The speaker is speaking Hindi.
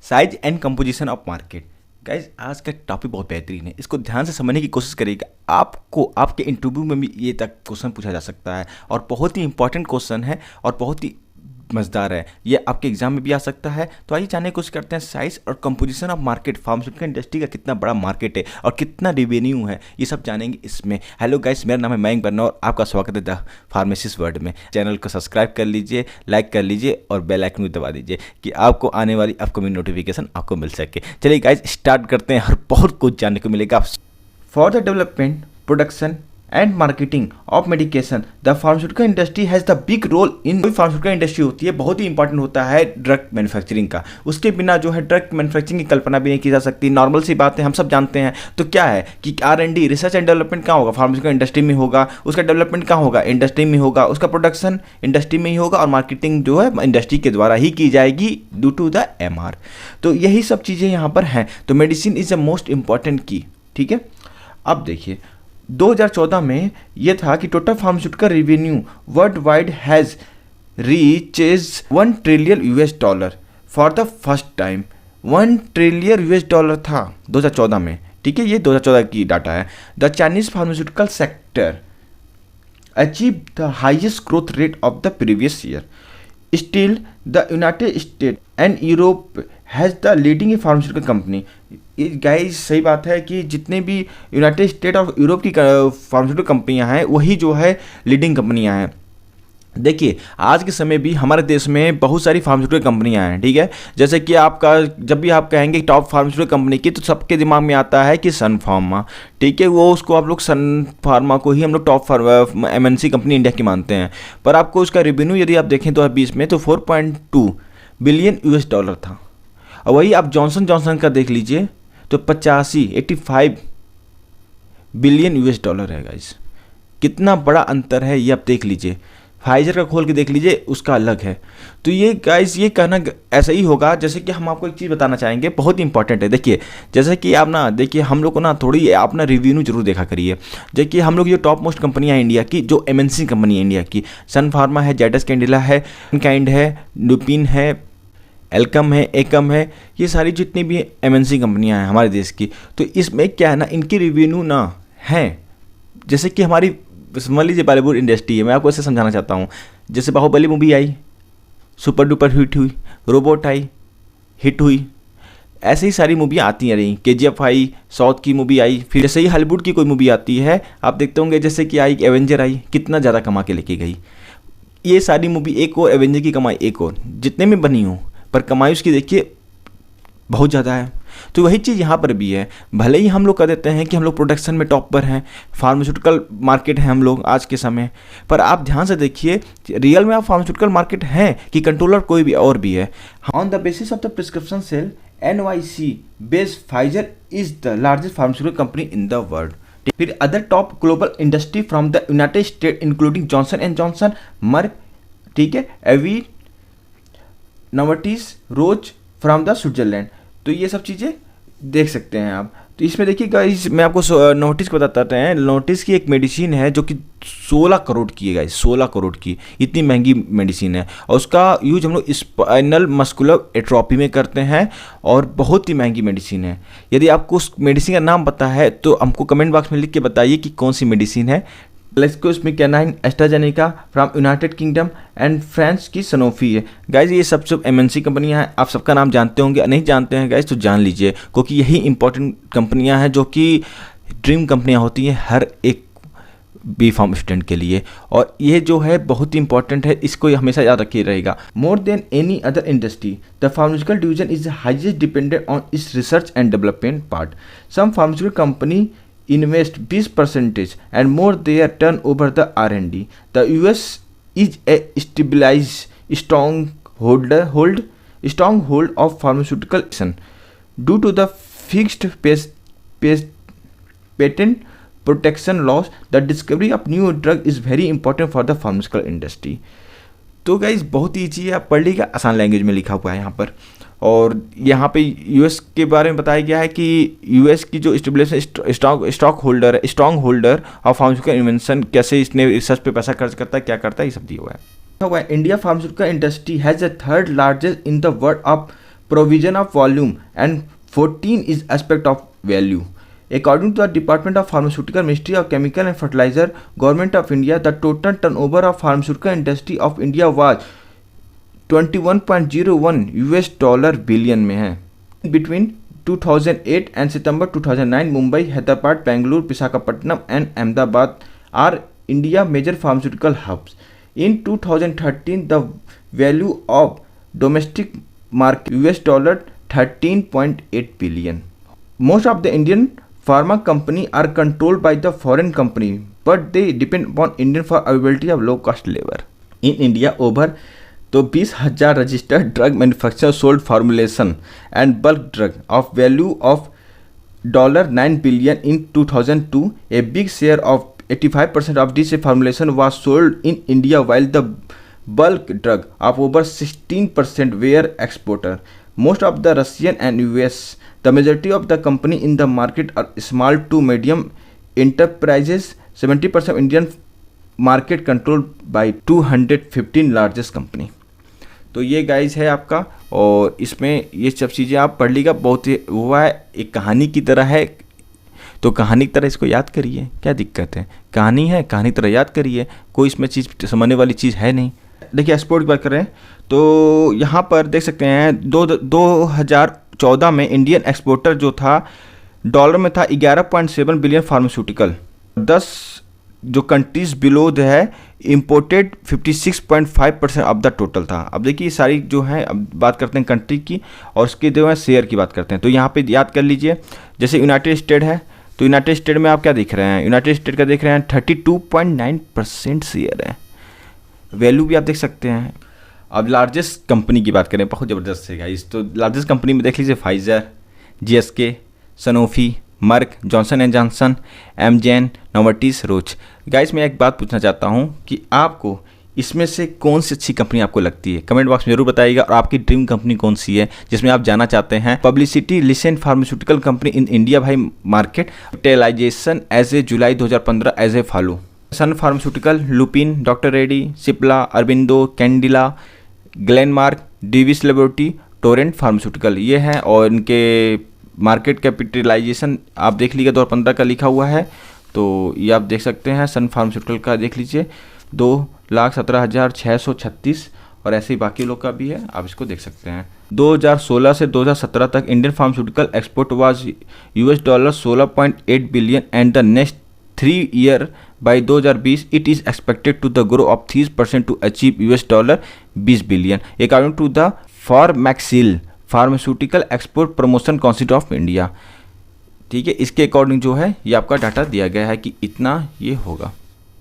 Size and composition of market. Guys आज का टॉपिक बहुत बेहतरीन है, इसको ध्यान से समझने की कोशिश करिएगा। आपको आपके इंटरव्यू में भी ये तक क्वेश्चन पूछा जा सकता है और बहुत ही इंपॉर्टेंट क्वेश्चन है और बहुत ही मज़ेदार है। ये आपके एग्जाम में भी आ सकता है। तो आइए जानने की कोशिश करते हैं साइज और composition of market. Pharmaceutical industry का कितना बड़ा मार्केट है और कितना रेवेन्यू है, ये सब जानेंगे इसमें। हेलो गाइस, मेरा नाम है मयंक बर्ना और आपका स्वागत है द फार्मेसिस्ट वर्ल्ड में। चैनल को सब्सक्राइब कर लीजिए, लाइक कर लीजिए और बेल आइकन भी दबा दीजिए कि आपको आने वाली अपकमिंग नोटिफिकेशन आपको मिल सके। चलिए गाइस स्टार्ट करते हैं और बहुत कुछ जानने को मिलेगा। For the development, production and marketing of medication the pharmaceutical industry has the big role in. कोई फार्मास्यूटिकल इंडस्ट्री होती है बहुत ही इंपॉर्टेंट होता है ड्रग मैन्युफैक्चरिंग का। उसके बिना जो है ड्रग मैन्युफैक्चरिंग की कल्पना भी नहीं की जा सकती। नॉर्मल सी बात है, हम सब जानते हैं। तो क्या है कि R&D रिसर्च एंड डेवलपमेंट कहाँ होगा? फार्मास्यूटिकल इंडस्ट्री में होगा। उसका डेवलपमेंट कहाँ होगा? इंडस्ट्री में होगा। उसका प्रोडक्शन इंडस्ट्री में ही होगा और मार्केटिंग जो है इंडस्ट्री के द्वारा ही की जाएगी ड्यू टू द MR। तो यही सब चीज़ें यहाँ पर हैं। तो medicine is the most important की। ठीक है, अब देखिए 2014 में ये था कि total pharmaceutical revenue world wide has reaches $1 trillion for the first time. $1 trillion था 2014 में। ठीक है, ये 2014 की डाटा है। The Chinese pharmaceutical sector achieve the highest growth rate of the previous year. Still the United state and Europe has the leading pharmaceutical company. Guys सही बात है कि जितने भी यूनाइटेड स्टेट और यूरोप की फार्मास्यूटिकल कंपनियां हैं वही जो है लीडिंग कंपनियां हैं। देखिए आज के समय भी हमारे देश में बहुत सारी फार्मास्यूटिकल कंपनियां हैं। ठीक है, जैसे कि आपका जब भी आप कहेंगे टॉप फार्मास्यूटिकल कंपनी की तो सबके दिमाग में आता है कि सन फार्मा। ठीक है, वो उसको आप लोग सन फार्मा को ही हम लोग टॉप MNC कंपनी इंडिया की मानते हैं। पर आपको उसका रेवेन्यू यदि आप देखें 2020 में तो $4.2 बिलियन था। और वही आप जॉनसन जॉनसन का देख लीजिए तो 85 बिलियन है। गाइस कितना बड़ा अंतर है ये आप देख लीजिए। फाइजर का खोल के देख लीजिए, उसका अलग है। तो ये गाइस ये कहना ऐसा ही होगा। जैसे कि हम आपको एक चीज़ बताना चाहेंगे, बहुत इंपॉर्टेंट है। देखिए जैसे कि आप ना देखिए हम लोग को ना थोड़ी आप ना रिव्यू जरूर देखा करिए। देखिए हम लोग जो टॉप मोस्ट कंपनियां हैं इंडिया की, जो MNC कंपनी है इंडिया की, सन फार्मा है, जाइडस कैंडिला है, काइंड है, लुपिन है, एल्कम है, एकम है, ये सारी जितनी भी MNC कंपनियां हैं हमारे देश की। तो इसमें क्या है ना, इनकी रेवेन्यू ना है जैसे कि हमारी समझ लीजिए बॉलीवुड इंडस्ट्री है। मैं आपको ऐसे समझाना चाहता हूँ, जैसे बाहुबली मूवी आई, सुपर डुपर हिट हुई, रोबोट आई, हिट हुई, ऐसे ही सारी मूवियाँ आती हैं रही। KGF आई, साउथ की मूवी आई, फिर जैसे ही हॉलीवुड की कोई मूवी आती है आप देखते होंगे, जैसे कि आई एवेंजर आई, कितना ज़्यादा कमा के लेके गई। ये सारी मूवी एक और एवेंजर की कमाई एक और जितने में बनी हो, पर कमाई उसकी देखिए बहुत ज़्यादा है। तो वही चीज़ यहाँ पर भी है। भले ही हम लोग कह देते हैं कि हम लोग प्रोडक्शन में टॉप पर हैं, फार्मास्यूटिकल मार्केट है हम लोग आज के समय, पर आप ध्यान से देखिए रियल में आप फार्मास्यूटिकल मार्केट हैं कि कंट्रोलर कोई भी और भी है। On the basis of the prescription sale NYC based Pfizer is the largest pharmaceutical company in the world. फिर other top global industry from the United State including Johnson and Johnson, Merck, ठीक है, AbbVie, Novartis, Roche from the Switzerland. तो ये सब चीज़ें देख सकते हैं आप। तो इसमें देखिए गाइस मैं आपको नोटिस को बताते हैं। नोटिस की एक मेडिसिन है जो कि 16 करोड़ की है गाइस, 16 करोड़ की, इतनी महंगी मेडिसिन है। और उसका यूज हम लोग स्पाइनल मस्कुलर एट्रोफी में करते हैं और बहुत ही महंगी मेडिसिन है। यदि आपको उस मेडिसिन का नाम पता है तो हमको कमेंट बॉक्स में लिख के बताइए कि कौन सी मेडिसिन है। GlaxoSmithKline, AstraZeneca from United kingdom and France की सनोफी है। गाइज ये सब MNC कंपनियां हैं, आप सबका नाम जानते होंगे। नहीं जानते हैं गाइज तो जान लीजिए, क्योंकि यही इंपॉर्टेंट कंपनियां हैं जो कि ड्रीम कंपनियां होती हैं हर एक B.Pharm स्टूडेंट के लिए। और ये जो है बहुत ही इंपॉर्टेंट है, इसको हमेशा याद रखिए रहेगा। More than any other industry the pharmaceutical division is highest dependent on its research and development part. Some pharmaceutical company invest 20% and more their turnover the R&D. The US is a stronghold of pharmaceutical action due to the fixed patent protection laws. The discovery of new drug is very important for the pharmaceutical industry. तो गाइज बहुत ही ईजी है, आप पढ़ लीजिएगा, आसान लैंग्वेज में लिखा हुआ है यहाँ पर। और यहाँ पे US के बारे में बताया गया है कि US की जो स्टॉक होल्डर है, strong holder of pharmaceutical invention, कैसे इसने रिसर्च पे पैसा खर्च करता है, क्या करता है, ये सब दिया हुआ है। India pharmaceutical industry has the third largest in the world of provision of volume, and 14 is aspect of value. According to the Department of Pharmaceutical, Ministry of Chemical and Fertilizer, Government of India, the total turnover of pharmaceutical industry of India was 21.01 US billion में है. Between 2008 and September 2009, Mumbai, Hyderabad, Bangalore, Visakhapatnam and Ahmedabad are India major pharmaceutical hubs. In 2013, the value of domestic market US $13.8 billion. Most of the Indian pharma company are controlled by the foreign company, but they depend upon Indian for availability of low cost labor. In India, over तो 20,000 registered drug manufacture sold formulation and bulk drug of value of $9 billion in 2002. A big share of 85% of this formulation was sold in India, while the bulk drug of over 16% were exported. Most of the Russian and US, the majority of the company in the market are small to medium enterprises. 70% of Indian market controlled by 215 largest company. तो ये गाइज है आपका, और इसमें ये सब चीज़ें आप पढ़ लीजिएगा. बहुत ही हुआ है, एक कहानी की तरह है, तो कहानी की तरह इसको याद करिए. क्या दिक्कत है, कहानी है, कहानी की तरह याद करिए, कोई इसमें चीज़ समझने वाली चीज़ है नहीं. देखिए एक्सपोर्ट की बात कर रहे हैं तो यहाँ पर देख सकते हैं 2014 में इंडियन एक्सपोर्टर जो था डॉलर में था 11.7 बिलियन फार्मास्यूटिकल. 10 जो कंट्रीज बिलो जो है इम्पोर्टेड 56.5% ऑफ द टोटल था. अब देखिए सारी जो है, अब बात करते हैं कंट्री की और उसके जो है शेयर की बात करते हैं. तो यहाँ पे याद कर लीजिए, जैसे यूनाइटेड स्टेट है तो यूनाइटेड स्टेट में आप क्या देख रहे हैं, यूनाइटेड स्टेट का देख रहे हैं 32.9% शेयर है. वैल्यू भी आप देख सकते हैं. अब लार्जेस्ट कंपनी की बात करें, बहुत ज़बरदस्त है गाइस. तो लार्जेस्ट कंपनी में देख लीजिए Pfizer, GSK, Sanofi, Merck, Johnson and Johnson, Amgen, Novartis, Roche. Guys मैं एक बात पूछना चाहता हूं कि आपको इसमें से कौन सी अच्छी कंपनी आपको लगती है, कमेंट बॉक्स में जरूर बताइएगा. और आपकी ड्रीम कंपनी कौन सी है जिसमें आप जाना चाहते हैं. Publicity listen pharmaceutical company in India भाई market capitalisation as a July 2015 as a follow. Sun pharmaceutical, Lupin, doctor Reddy, Cipla, Aurobindo, Cadila, Glenmark, Divi's laboratory, Torrent pharmaceutical, ये हैं. और इनके मार्केट कैपिटलाइजेशन आप देख लीजिए 2015 का लिखा हुआ है, तो ये आप देख सकते हैं. सन फार्मास्यूटिकल का देख लीजिए 2,17,636, और ऐसे ही बाकी लोग का भी है, आप इसको देख सकते हैं. 2016 से 2017 तक Indian pharmaceutical export was $16.8 billion and the next 3 year by 2020 it is expected to the grow of 3% to achieve $20 billion according to the Pharmaxil pharmaceutical export promotion council of India. ठीक है, इसके अकॉर्डिंग जो है ये आपका डाटा दिया गया है कि इतना ये होगा.